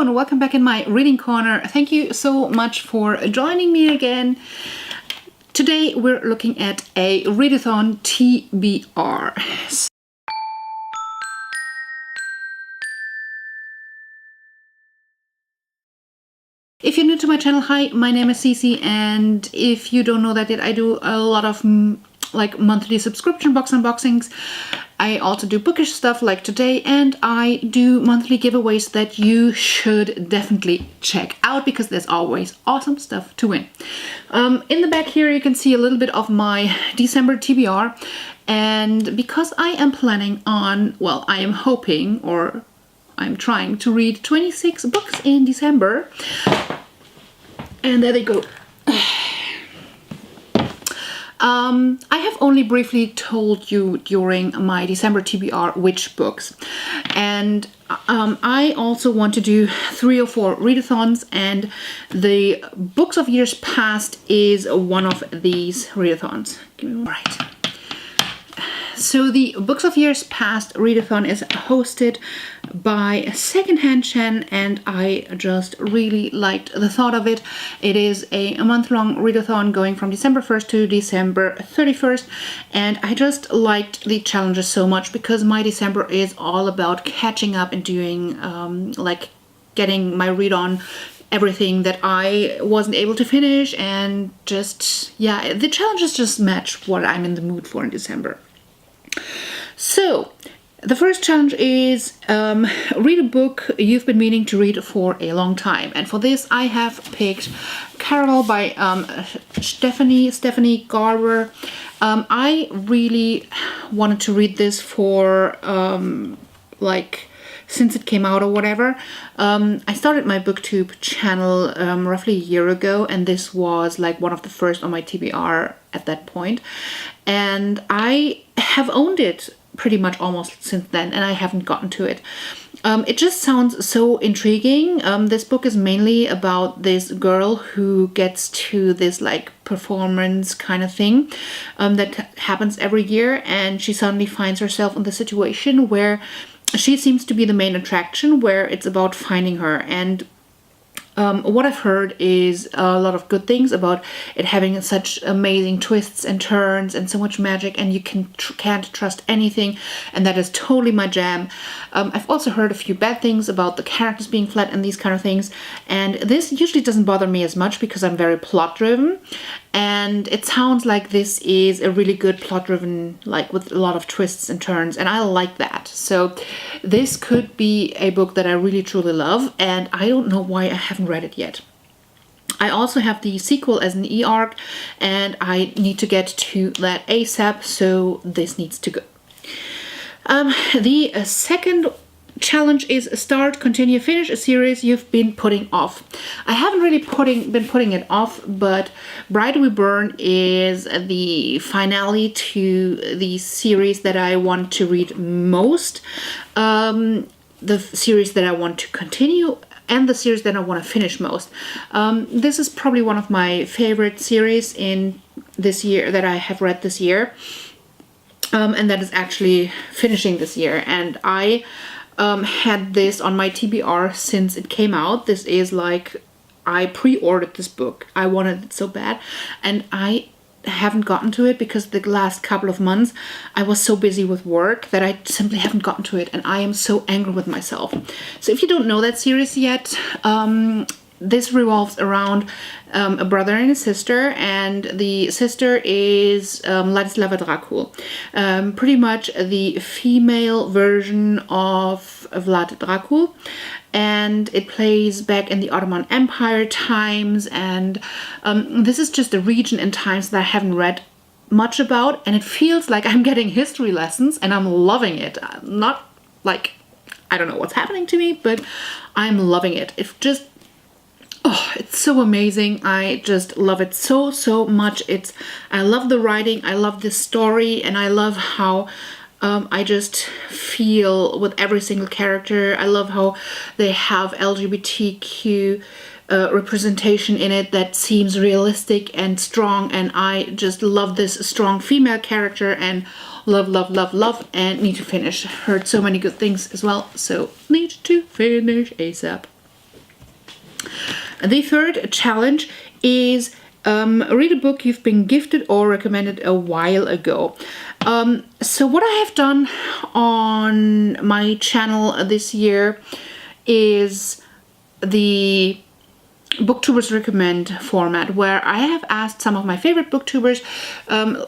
Hello and welcome back in my reading corner. Thank you so much for joining me again. Today we're looking at a Readathon TBR. If you're new to my channel, hi, my name is Cece, and if you don't know that yet, I do a lot of like monthly subscription box unboxings. I also do bookish stuff like today, and I do monthly giveaways that you should definitely check out because there's always awesome stuff to win. In the back here you can see a little bit of my December TBR, and because I am planning on, well, I am hoping, or I'm trying to read 26 books in December, and there they go. I have only briefly told you during my December TBR which books, and I also want to do 3 or 4 readathons, and the Books of Years Past is one of these readathons. Right. So the Books of Years Past readathon is hosted by Secondhand Shan, and I just really liked the thought of it. It is a month-long readathon going from December 1st to December 31st, and I just liked the challenges so much because my December is all about catching up and doing like getting my read on everything that I wasn't able to finish, and just, yeah, the challenges just match what I'm in the mood for in December. So the first challenge is read a book you've been meaning to read for a long time, and for this I have picked Caramel by Stephanie Garber. I really wanted to read this for like since it came out or whatever. I started my booktube channel roughly a year ago, and this was like one of the first on my TBR at that point, and I have owned it pretty much almost since then, and I haven't gotten to it. It just sounds so intriguing. This book is mainly about this girl who gets to this like performance kind of thing that happens every year, and she suddenly finds herself in the situation where she seems to be the main attraction, where it's about finding her. And what I've heard is a lot of good things about it having such amazing twists and turns and so much magic, and you can't trust anything, and that is totally my jam. I've also heard a few bad things about the characters being flat and these kind of things, and this usually doesn't bother me as much because I'm very plot driven, and it sounds like this is a really good plot driven, like with a lot of twists and turns, and I like that. So this could be a book that I really truly love, and I don't know why I haven't read it yet. I also have the sequel as an e-arc, and I need to get to that ASAP, so this needs to go. The second challenge is start, continue, finish a series you've been putting off. I haven't really been putting it off, but Bride We Burn is the finale to the series that I want to read most, the series that I want to continue, and the series that I want to finish most. This is probably one of my favorite series in this year that I have read this year, and that is actually finishing this year. And I had this on my TBR since it came out. This is like, I pre-ordered this book. I wanted it so bad, and I haven't gotten to it because the last couple of months I was so busy with work that I simply haven't gotten to it, and I am so angry with myself. So if you don't know that series yet, this revolves around a brother and a sister, and the sister is Ladislava Dracul, pretty much the female version of Vlad Dracul, and it plays back in the Ottoman Empire times, and this is just a region and times that I haven't read much about, and it feels like I'm getting history lessons, and I'm loving it. Not like, I don't know what's happening to me, but I'm loving it. It's just, oh, it's so amazing. I just love it so, so much. I love the writing, I love the story, and I love how I just feel with every single character. I love how they have LGBTQ representation in it that seems realistic and strong, and I just love this strong female character, and love, love, love, love, and need to finish. Heard so many good things as well, so need to finish ASAP. The third challenge is read a book you've been gifted or recommended a while ago. So what I have done on my channel this year is the Booktubers recommend format, where I have asked some of my favorite booktubers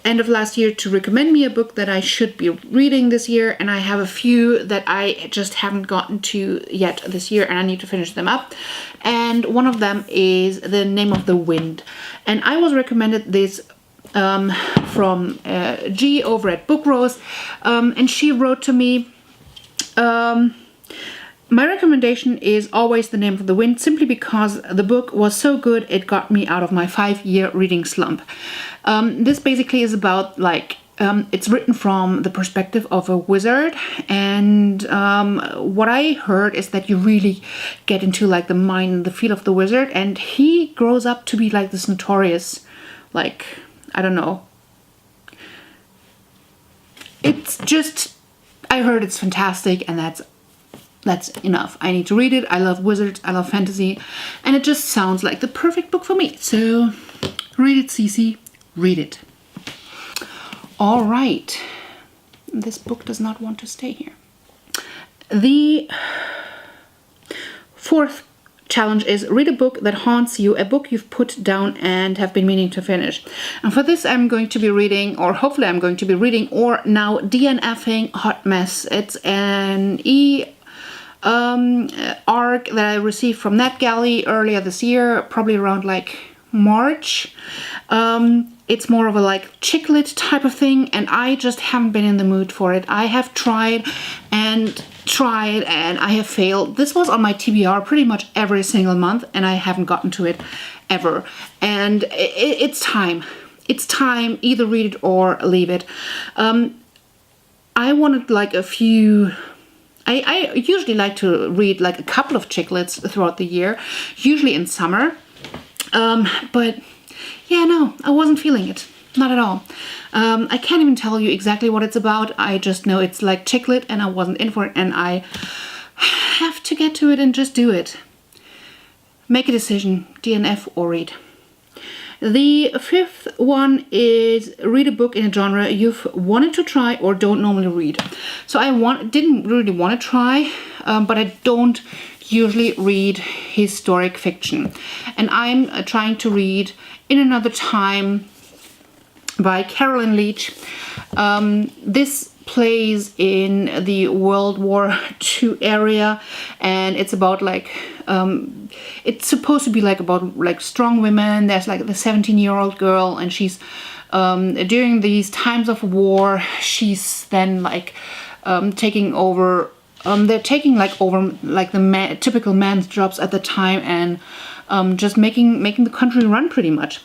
end of last year to recommend me a book that I should be reading this year, and I have a few that I just haven't gotten to yet this year and I need to finish them up. And one of them is The Name of the Wind, and I was recommended this from G over at Bookrose, and she wrote to me, my recommendation is always The Name of the Wind, simply because the book was so good it got me out of my 5-year reading slump. This basically is about, like, it's written from the perspective of a wizard, and what I heard is that you really get into, like, the mind and the feel of the wizard, and he grows up to be, like, this notorious, like, I don't know. It's just, I heard it's fantastic, and that's enough. I need to read it. I love wizards, I love fantasy, and it just sounds like the perfect book for me. So read it, Cece, read it. All right, this book does not want to stay here. The fourth challenge is read a book that haunts you, a book you've put down and have been meaning to finish. And for this I'm going to be reading, or hopefully I'm going to be reading, or now DNFing Hot Mess. It's an arc that I received from NetGalley earlier this year, probably around like March. It's more of a like chick lit type of thing, and I just haven't been in the mood for it. I have tried and I have failed. This was on my TBR pretty much every single month, and I haven't gotten to it ever. And it's time. It's time. Either read it or leave it. I wanted like a few... I usually like to read like a couple of chick lits throughout the year, usually in summer. But yeah, no, I wasn't feeling it. Not at all. I can't even tell you exactly what it's about. I just know it's like chick lit, and I wasn't in for it, and I have to get to it and just do it. Make a decision, DNF or read. The fifth one is read a book in a genre you've wanted to try or don't normally read. So I didn't really want to try, but I don't usually read historic fiction. And I'm trying to read In Another Time by Carolyn Leach. This plays in the World War II area, and it's about like it's supposed to be like about like strong women. There's like the 17-year-old girl, and she's during these times of war, she's then like taking over. They're taking like over like the typical man's jobs at the time, and just making the country run pretty much.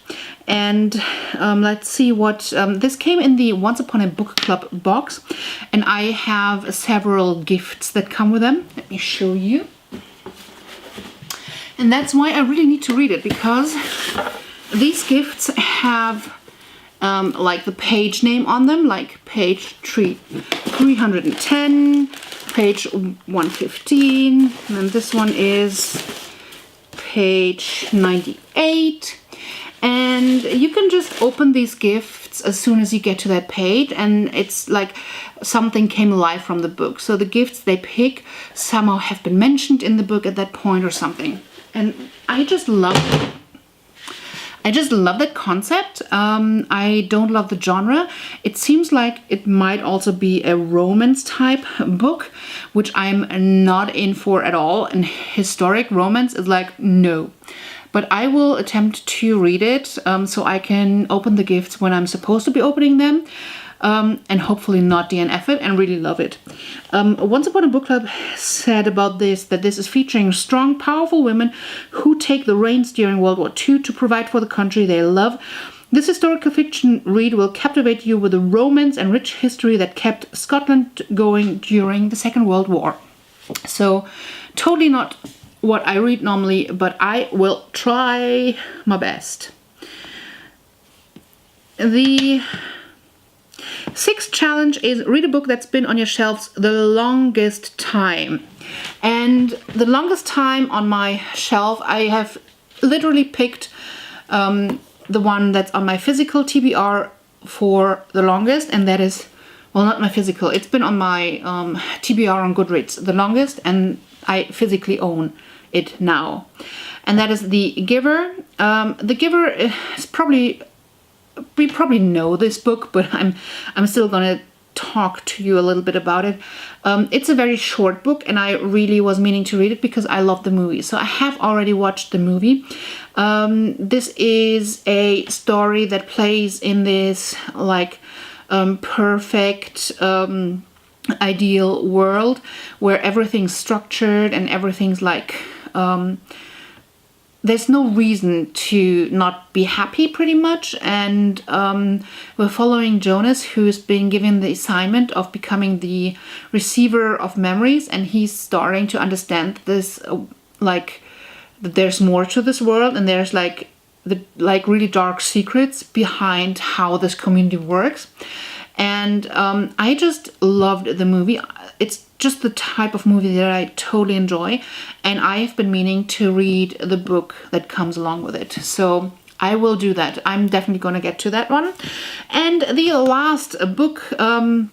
And let's see what this came in the Once Upon a Book Club box, and I have several gifts that come with them. Let me show you. And that's why I really need to read it, because these gifts have like the page name on them, like page 310, page 115, and then this one is page 98. And you can just open these gifts as soon as you get to that page, and it's like something came alive from the book. So the gifts they pick somehow have been mentioned in the book at that point or something. And I just love it. I just love that concept. I don't love the genre. It seems like it might also be a romance type book, which I'm not in for at all. And historic romance is like, no. But I will attempt to read it so I can open the gifts when I'm supposed to be opening them. And hopefully not DNF it and really love it. Once Upon a Book Club said about this that this is featuring strong, powerful women who take the reins during World War II to provide for the country they love. This historical fiction read will captivate you with the romance and rich history that kept Scotland going during the Second World War. So, totally not what I read normally, but I will try my best. The sixth challenge is read a book that's been on your shelves the longest time. And the longest time on my shelf, I have literally picked the one that's on my physical TBR for the longest, and that is, well, not my physical, it's been on my TBR on Goodreads the longest, and I physically own it now. And that is The Giver. The Giver is probably, we probably know this book, but I'm still gonna talk to you a little bit about it. It's a very short book, and I really was meaning to read it because I love the movie. So I have already watched the movie. This is a story that plays in this like perfect ideal world where everything's structured and everything's like there's no reason to not be happy, pretty much. And we're following Jonas, who's been given the assignment of becoming the receiver of memories, and he's starting to understand this, like, that there's more to this world, and there's like really dark secrets behind how this community works. And I just loved the movie. It's just the type of movie that I totally enjoy, and I've been meaning to read the book that comes along with it. So I will do that. I'm definitely going to get to that one. And the last book and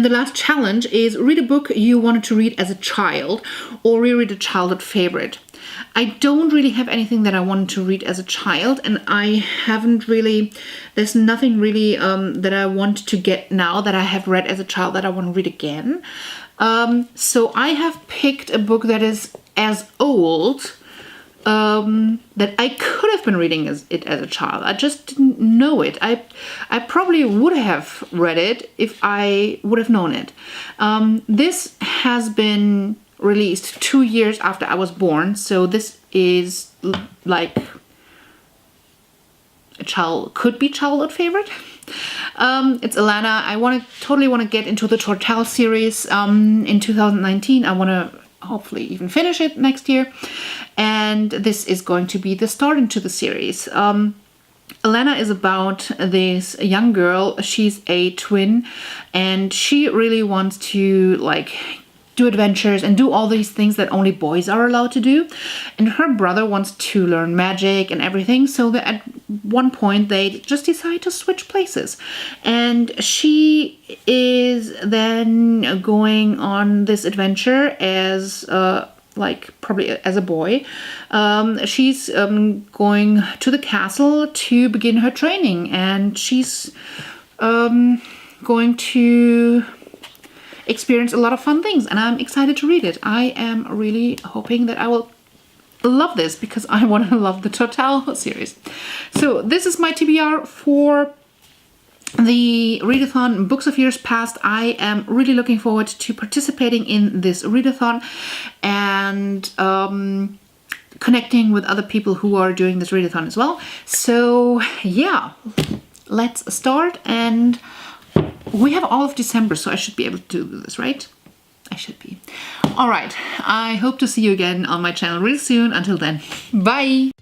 the last challenge is read a book you wanted to read as a child or reread a childhood favorite. I don't really have anything that I wanted to read as a child, and I haven't really, there's nothing really that I want to get now that I have read as a child that I want to read again. So I have picked a book that is as old that I could have been reading as a child. I just didn't know it. I probably would have read it if I would have known it. This has been released 2 years after I was born, so this is like a could be childhood favorite. It's Alana. I totally want to get into the Tortel series in 2019. I want to hopefully even finish it next year, and this is going to be the start into the series. Alana is about this young girl. She's a twin, and she really wants to like do adventures and do all these things that only boys are allowed to do. And her brother wants to learn magic and everything, so that at one point they just decide to switch places. And she is then going on this adventure as like probably as a boy. She's going to the castle to begin her training, and she's going to experience a lot of fun things, and I'm excited to read it. I am really hoping that I will love this because I want to love the Tortel series. So this is my TBR for the Readathon Books of Years Past. I am really looking forward to participating in this Readathon and connecting with other people who are doing this Readathon as well. So yeah, let's start. And we have all of December, so I should be able to do this, right? I should be. All right. I hope to see you again on my channel really soon. Until then, bye.